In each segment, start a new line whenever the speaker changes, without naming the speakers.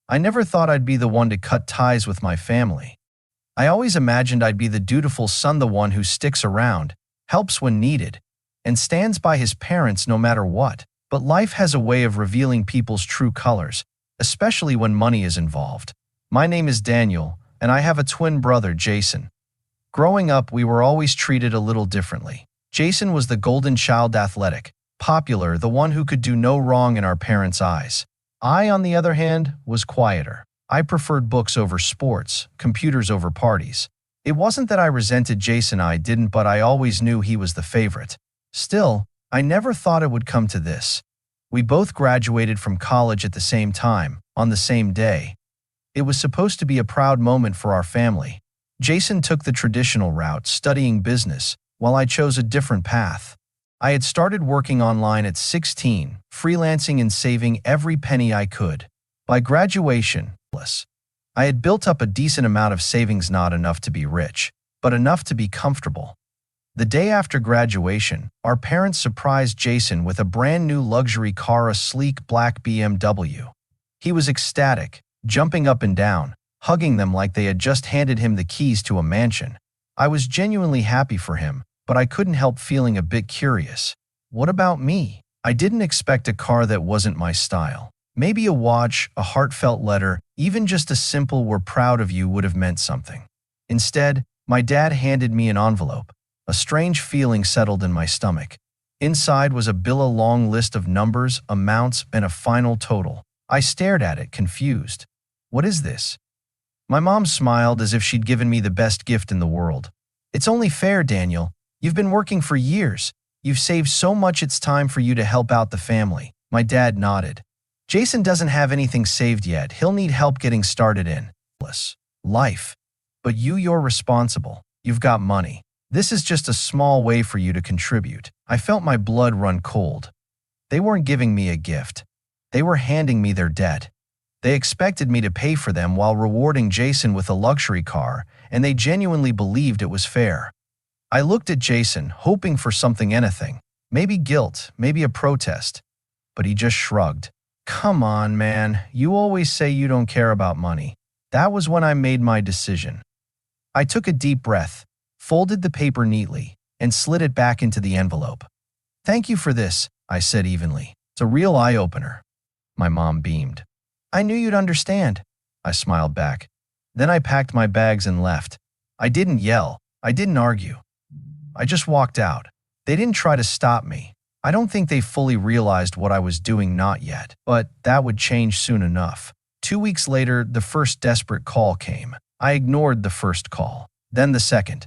I never thought I'd be the one to cut ties with my family. I always imagined I'd be the dutiful son, the one who sticks around, helps when needed, and stands by his parents no matter what. But life has a way of revealing people's true colors, especially when money is involved. My name is Daniel, and I have a twin brother, Jason. Growing up, we were always treated a little differently. Jason was the golden child, athletic, popular, the one who could do no wrong in our parents' eyes. I, on the other hand, was quieter. I preferred books over sports, computers over parties. It wasn't that I resented Jason, I didn't, but I always knew he was the favorite. Still, I never thought it would come to this. We both graduated from college at the same time, on the same day. It was supposed to be a proud moment for our family. Jason took the traditional route, studying business, while I chose a different path. I had started working online at 16, freelancing and saving every penny I could. By graduation, I had built up a decent amount of savings, not enough to be rich, but enough to be comfortable. The day after graduation, our parents surprised Jason with a brand new luxury car, a sleek black BMW. He was ecstatic, jumping up and down, hugging them like they had just handed him the keys to a mansion. I was genuinely happy for him, but I couldn't help feeling a bit curious. What about me? I didn't expect a car that wasn't my style. Maybe a watch, a heartfelt letter, even just a simple "we're proud of you" would have meant something. Instead, my dad handed me an envelope. A strange feeling settled in my stomach. Inside was a bill, a long list of numbers, amounts, and a final total. I stared at it, confused. What is this? My mom smiled as if she'd given me the best gift in the world. It's only fair, Daniel. You've been working for years. You've saved so much, it's time for you to help out the family. My dad nodded. Jason doesn't have anything saved yet. He'll need help getting started in life. But you're responsible. You've got money. This is just a small way for you to contribute. I felt my blood run cold. They weren't giving me a gift. They were handing me their debt. They expected me to pay for them while rewarding Jason with a luxury car, and they genuinely believed it was fair. I looked at Jason, hoping for something, anything. Maybe guilt, maybe a protest. But he just shrugged. Come on, man. You always say you don't care about money. That was when I made my decision. I took a deep breath, folded the paper neatly, and slid it back into the envelope. Thank you for this, I said evenly. It's a real eye-opener. My mom beamed. I knew you'd understand, I smiled back. Then I packed my bags and left. I didn't yell. I didn't argue. I just walked out. They didn't try to stop me. I don't think they fully realized what I was doing, not yet, but that would change soon enough. 2 weeks later, the first desperate call came. I ignored the first call, then the second.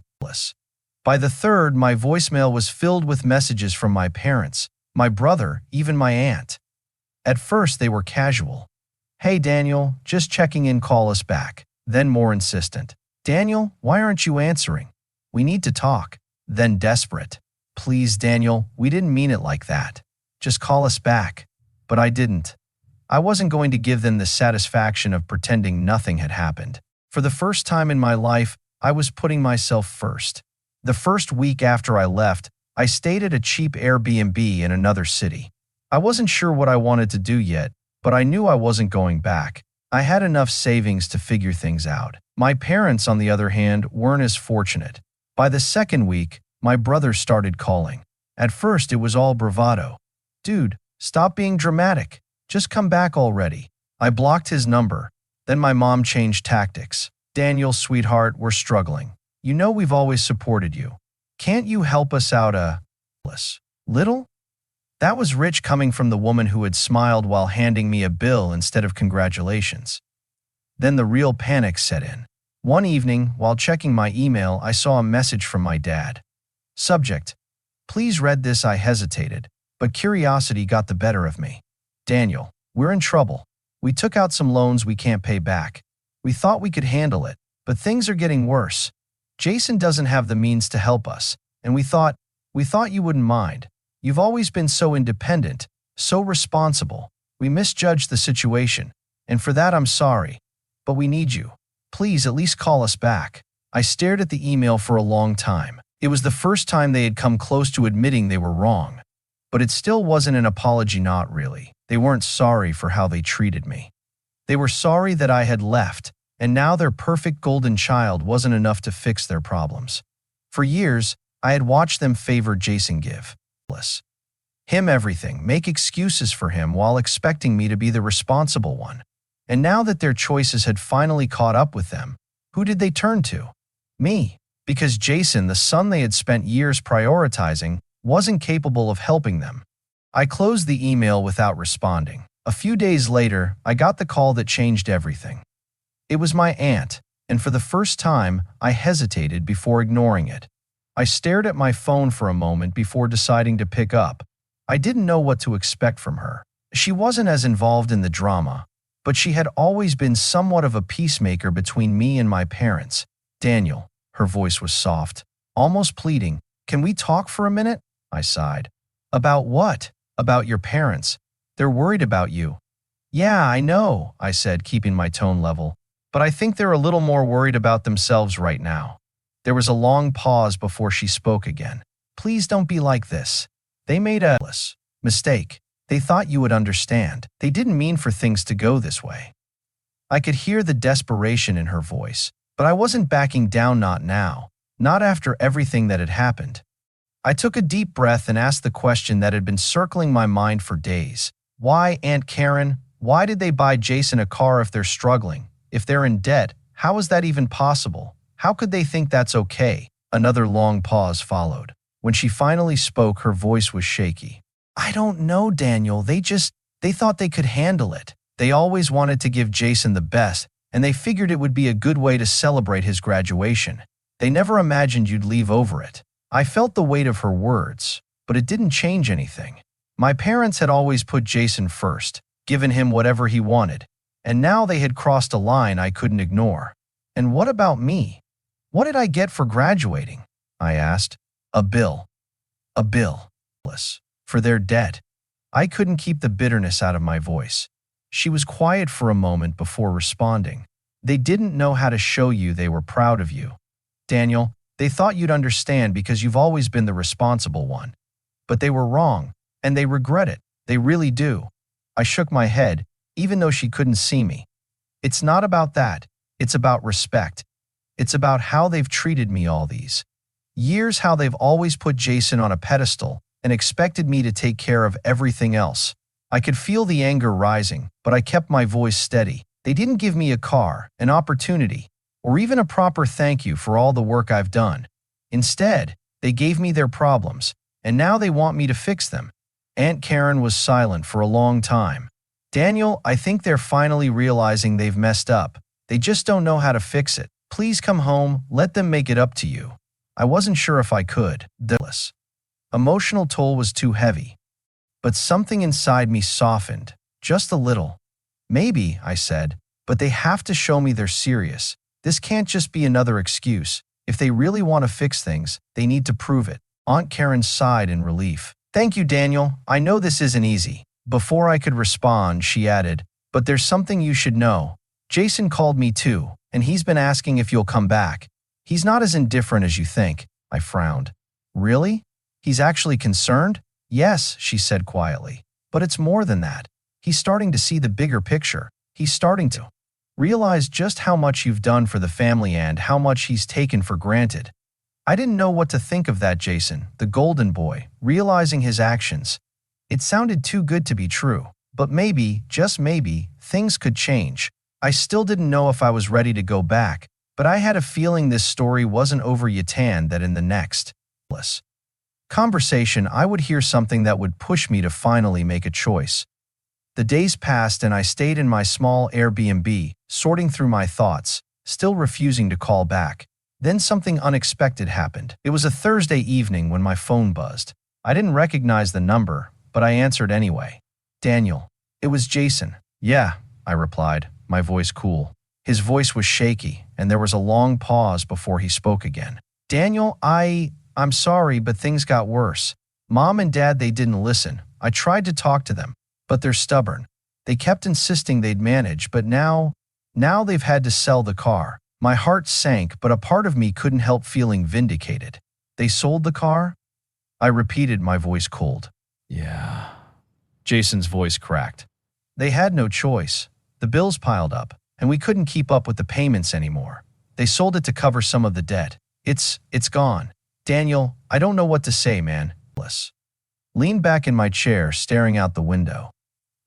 By the third, my voicemail was filled with messages from my parents, my brother, even my aunt. At first, they were casual. Hey, Daniel, just checking in, call us back. Then more insistent. Daniel, why aren't you answering? We need to talk. Then desperate. Please, Daniel, we didn't mean it like that. Just call us back. But I didn't. I wasn't going to give them the satisfaction of pretending nothing had happened. For the first time in my life, I was putting myself first. The first week after I left, I stayed at a cheap Airbnb in another city. I wasn't sure what I wanted to do yet, but I knew I wasn't going back. I had enough savings to figure things out. My parents, on the other hand, weren't as fortunate. By the second week, my brother started calling. At first, it was all bravado. Dude, stop being dramatic. Just come back already. I blocked his number. Then my mom changed tactics. Daniel, sweetheart, we're struggling. You know we've always supported you. Can't you help us out a little? That was rich coming from the woman who had smiled while handing me a bill instead of congratulations. Then the real panic set in. One evening, while checking my email, I saw a message from my dad. Subject: Please read this. I hesitated, but curiosity got the better of me. Daniel, we're in trouble. We took out some loans we can't pay back. We thought we could handle it, but things are getting worse. Jason doesn't have the means to help us, and we thought you wouldn't mind. You've always been so independent, so responsible. We misjudged the situation, and for that I'm sorry. But we need you. Please at least call us back. I stared at the email for a long time. It was the first time they had come close to admitting they were wrong. But it still wasn't an apology, not really. They weren't sorry for how they treated me. They were sorry that I had left, and now their perfect golden child wasn't enough to fix their problems. For years, I had watched them favor Jason, give him everything, make excuses for him while expecting me to be the responsible one. And now that their choices had finally caught up with them, who did they turn to? Me. Because Jason, the son they had spent years prioritizing, wasn't capable of helping them. I closed the email without responding. A few days later, I got the call that changed everything. It was my aunt, and for the first time, I hesitated before ignoring it. I stared at my phone for a moment before deciding to pick up. I didn't know what to expect from her. She wasn't as involved in the drama, but she had always been somewhat of a peacemaker between me and my parents. Daniel, her voice was soft, almost pleading. Can we talk for a minute? I sighed. About what? About your parents. They're worried about you. Yeah, I know, I said, keeping my tone level. But I think they're a little more worried about themselves right now. There was a long pause before she spoke again. Please don't be like this. They made a mistake. They thought you would understand. They didn't mean for things to go this way. I could hear the desperation in her voice, but I wasn't backing down, not now, not after everything that had happened. I took a deep breath and asked the question that had been circling my mind for days. Why, Aunt Karen? Why did they buy Jason a car if they're struggling? If they're in debt, how is that even possible? How could they think that's okay? Another long pause followed. When she finally spoke, her voice was shaky. I don't know, Daniel. They thought they could handle it. They always wanted to give Jason the best, and they figured it would be a good way to celebrate his graduation. They never imagined you'd leave over it. I felt the weight of her words, but it didn't change anything. My parents had always put Jason first, given him whatever he wanted, and now they had crossed a line I couldn't ignore. And what about me? What did I get for graduating? I asked. A bill. A bill. For their debt. I couldn't keep the bitterness out of my voice. She was quiet for a moment before responding. They didn't know how to show you they were proud of you. Daniel, they thought you'd understand because you've always been the responsible one. But they were wrong, and they regret it. They really do. I shook my head, even though she couldn't see me. It's not about that. It's about respect. It's about how they've treated me all these years, how they've always put Jason on a pedestal and expected me to take care of everything else. I could feel the anger rising, but I kept my voice steady. They didn't give me a car, an opportunity, or even a proper thank you for all the work I've done. Instead, they gave me their problems, and now they want me to fix them. Aunt Karen was silent for a long time. Daniel, I think they're finally realizing they've messed up. They just don't know how to fix it. Please come home, let them make it up to you. I wasn't sure if I could. The emotional toll was too heavy. But something inside me softened, just a little. Maybe, I said, but they have to show me they're serious. This can't just be another excuse. If they really want to fix things, they need to prove it. Aunt Karen sighed in relief. Thank you, Daniel. I know this isn't easy. Before I could respond, she added, but there's something you should know. Jason called me too, and he's been asking if you'll come back. He's not as indifferent as you think. I frowned. Really? He's actually concerned? Yes, she said quietly. But it's more than that. He's starting to see the bigger picture. He's starting to realize just how much you've done for the family and how much he's taken for granted. I didn't know what to think of that. Jason, the golden boy, realizing his actions. It sounded too good to be true. But maybe, just maybe, things could change. I still didn't know if I was ready to go back, but I had a feeling this story wasn't over yet, and that in the next conversation I would hear something that would push me to finally make a choice. The days passed and I stayed in my small Airbnb, sorting through my thoughts, still refusing to call back. Then something unexpected happened. It was a Thursday evening when my phone buzzed. I didn't recognize the number, but I answered anyway. Daniel. It was Jason. Yeah, I replied, my voice cool. His voice was shaky, and there was a long pause before he spoke again. Daniel, I'm sorry, but things got worse. Mom and Dad, they didn't listen. I tried to talk to them, but they're stubborn. They kept insisting they'd manage, but now they've had to sell the car. My heart sank, but a part of me couldn't help feeling vindicated. They sold the car? I repeated, my voice cold. Yeah. Jason's voice cracked. They had no choice. The bills piled up, and we couldn't keep up with the payments anymore. They sold it to cover some of the debt. It's gone. Daniel, I don't know what to say, man. Leaned back in my chair, staring out the window.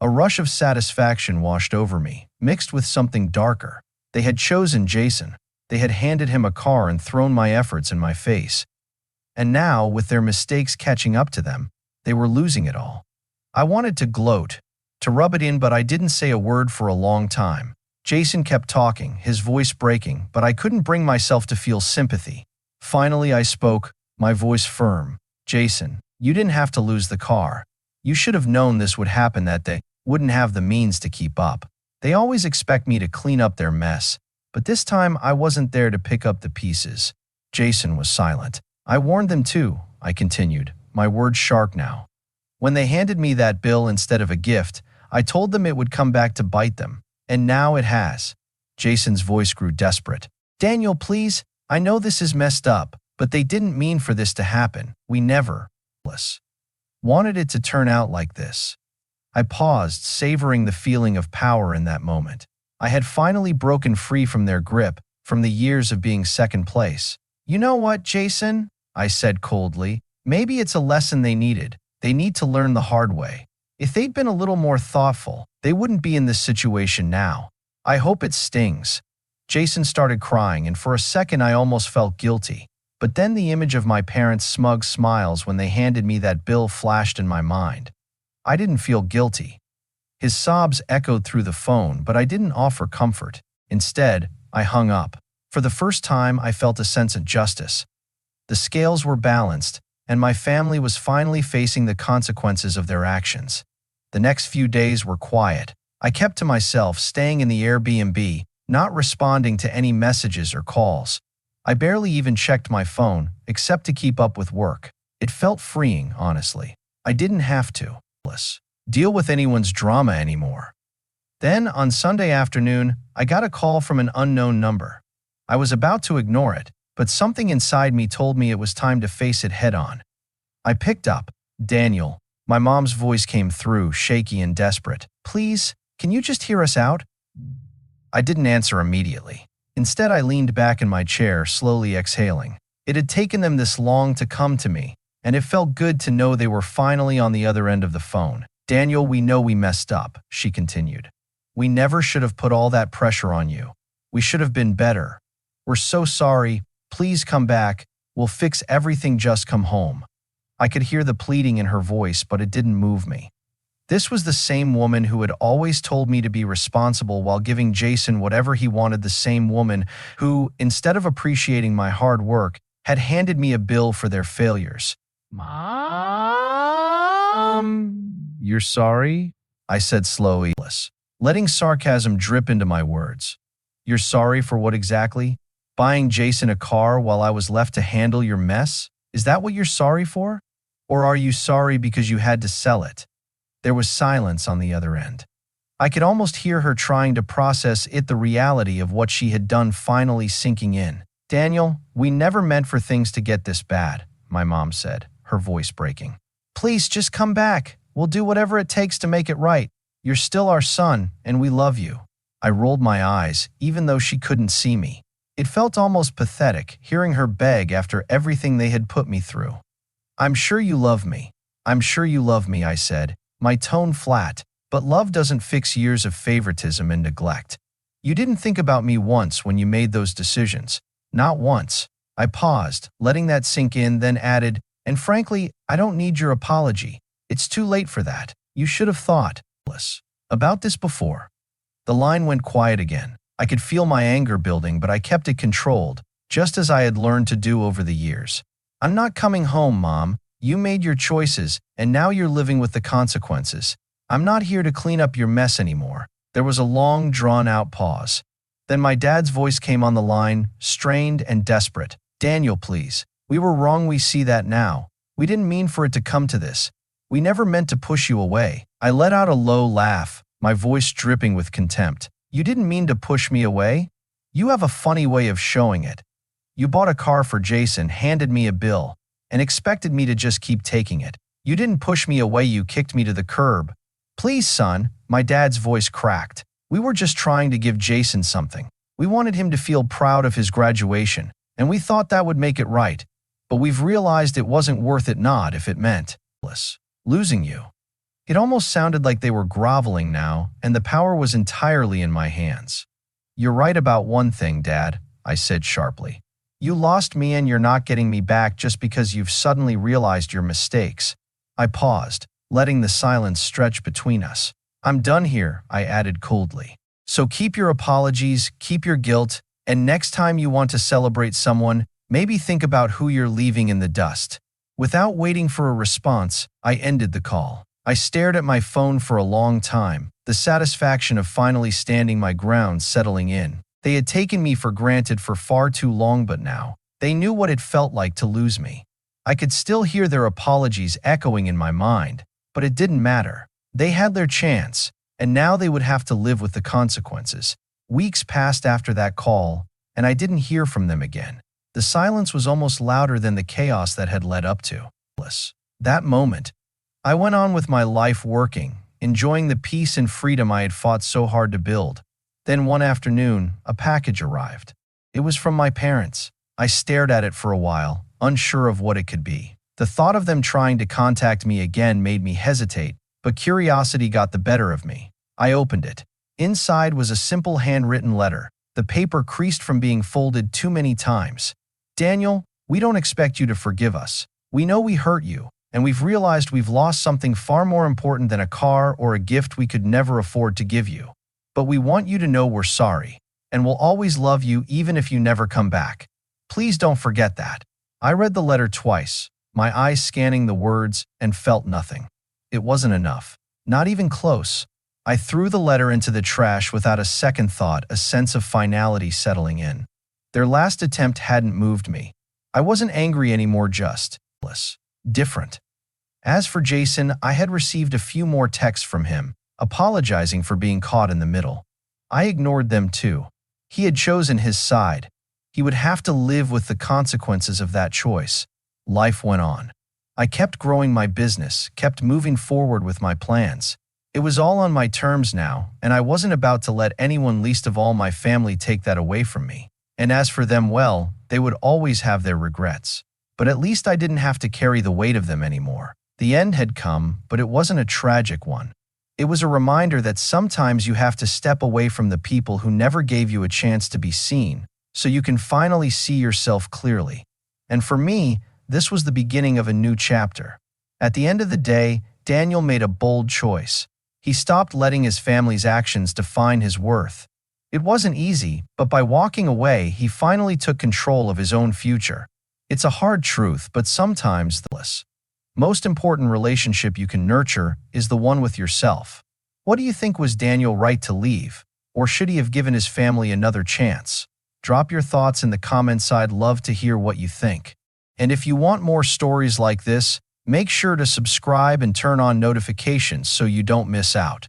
A rush of satisfaction washed over me, mixed with something darker. They had chosen Jason. They had handed him a car and thrown my efforts in my face. And now, with their mistakes catching up to them, they were losing it all. I wanted to gloat, to rub it in, but I didn't say a word for a long time. Jason kept talking, his voice breaking, but I couldn't bring myself to feel sympathy. Finally, I spoke, my voice firm. Jason, you didn't have to lose the car. You should have known this would happen, that they wouldn't have the means to keep up. They always expect me to clean up their mess, but this time I wasn't there to pick up the pieces. Jason was silent. I warned them too, I continued, my words sharp now. When they handed me that bill instead of a gift, I told them it would come back to bite them. And now it has. Jason's voice grew desperate. Daniel, please, I know this is messed up, but they didn't mean for this to happen. We never wanted it to turn out like this. I paused, savoring the feeling of power in that moment. I had finally broken free from their grip, from the years of being second place. You know what, Jason? I said coldly. Maybe it's a lesson they needed. They need to learn the hard way. If they'd been a little more thoughtful, they wouldn't be in this situation now. I hope it stings. Jason started crying, and for a second I almost felt guilty. But then the image of my parents' smug smiles when they handed me that bill flashed in my mind. I didn't feel guilty. His sobs echoed through the phone, but I didn't offer comfort. Instead, I hung up. For the first time, I felt a sense of justice. The scales were balanced, and my family was finally facing the consequences of their actions. The next few days were quiet. I kept to myself, staying in the Airbnb, not responding to any messages or calls. I barely even checked my phone, except to keep up with work. It felt freeing, honestly. I didn't have to deal with anyone's drama anymore. Then, on Sunday afternoon, I got a call from an unknown number. I was about to ignore it, but something inside me told me it was time to face it head-on. I picked up. Daniel. My mom's voice came through, shaky and desperate. Please, can you just hear us out? I didn't answer immediately. Instead, I leaned back in my chair, slowly exhaling. It had taken them this long to come to me, and it felt good to know they were finally on the other end of the phone. Daniel, we know we messed up, she continued. We never should have put all that pressure on you. We should have been better. We're so sorry. Please come back. We'll fix everything. Just come home. I could hear the pleading in her voice, but it didn't move me. This was the same woman who had always told me to be responsible while giving Jason whatever he wanted, the same woman who, instead of appreciating my hard work, had handed me a bill for their failures. Mom? You're sorry? I said slowly, letting sarcasm drip into my words. You're sorry for what exactly? Buying Jason a car while I was left to handle your mess? Is that what you're sorry for? Or are you sorry because you had to sell it? There was silence on the other end. I could almost hear her trying to process it, the reality of what she had done finally sinking in. Daniel, we never meant for things to get this bad, my mom said, her voice breaking. Please just come back. We'll do whatever it takes to make it right. You're still our son, and we love you. I rolled my eyes, even though she couldn't see me. It felt almost pathetic, hearing her beg after everything they had put me through. I'm sure you love me. I'm sure you love me, I said, my tone flat, but love doesn't fix years of favoritism and neglect. You didn't think about me once when you made those decisions. Not once. I paused, letting that sink in, then added, and frankly, I don't need your apology. It's too late for that. You should have thought about this before. The line went quiet again. I could feel my anger building, but I kept it controlled, just as I had learned to do over the years. I'm not coming home, Mom. You made your choices, and now you're living with the consequences. I'm not here to clean up your mess anymore. There was a long, drawn-out pause. Then my dad's voice came on the line, strained and desperate. Daniel, please. We were wrong. We see that now. We didn't mean for it to come to this. We never meant to push you away. I let out a low laugh, my voice dripping with contempt. You didn't mean to push me away? You have a funny way of showing it. You bought a car for Jason, handed me a bill, and expected me to just keep taking it. You didn't push me away, you kicked me to the curb. Please, son, my dad's voice cracked. We were just trying to give Jason something. We wanted him to feel proud of his graduation, and we thought that would make it right. But we've realized it wasn't worth it, not if it meant losing you." It almost sounded like they were groveling now, and the power was entirely in my hands. "You're right about one thing, Dad," I said sharply. "You lost me and you're not getting me back just because you've suddenly realized your mistakes." I paused, letting the silence stretch between us. "I'm done here," I added coldly. "So keep your apologies, keep your guilt, and next time you want to celebrate someone, maybe think about who you're leaving in the dust." Without waiting for a response, I ended the call. I stared at my phone for a long time, the satisfaction of finally standing my ground settling in. They had taken me for granted for far too long, but now they knew what it felt like to lose me. I could still hear their apologies echoing in my mind, but it didn't matter. They had their chance, and now they would have to live with the consequences. Weeks passed after that call, and I didn't hear from them again. The silence was almost louder than the chaos that had led up to that moment. I went on with my life, working, enjoying the peace and freedom I had fought so hard to build. Then one afternoon, a package arrived. It was from my parents. I stared at it for a while, unsure of what it could be. The thought of them trying to contact me again made me hesitate, but curiosity got the better of me. I opened it. Inside was a simple handwritten letter, the paper creased from being folded too many times. "Daniel, we don't expect you to forgive us. We know we hurt you, and we've realized we've lost something far more important than a car or a gift we could never afford to give you. But we want you to know we're sorry, and we'll always love you even if you never come back. Please don't forget that." I read the letter twice, my eyes scanning the words, and felt nothing. It wasn't enough. Not even close. I threw the letter into the trash without a second thought, a sense of finality settling in. Their last attempt hadn't moved me. I wasn't angry anymore, just different. As for Jason, I had received a few more texts from him, apologizing for being caught in the middle. I ignored them too. He had chosen his side. He would have to live with the consequences of that choice. Life went on. I kept growing my business, kept moving forward with my plans. It was all on my terms now, and I wasn't about to let anyone, least of all my family, take that away from me. And as for them, well, they would always have their regrets. But at least I didn't have to carry the weight of them anymore. The end had come, but it wasn't a tragic one. It was a reminder that sometimes you have to step away from the people who never gave you a chance to be seen, so you can finally see yourself clearly. And for me, this was the beginning of a new chapter. At the end of the day, Daniel made a bold choice. He stopped letting his family's actions define his worth. It wasn't easy, but by walking away, he finally took control of his own future. It's a hard truth, but sometimes the most important relationship you can nurture is the one with yourself. What do you think? Was Daniel right to leave, or should he have given his family another chance? Drop your thoughts in the comments. I'd love to hear what you think. And if you want more stories like this, make sure to subscribe and turn on notifications so you don't miss out.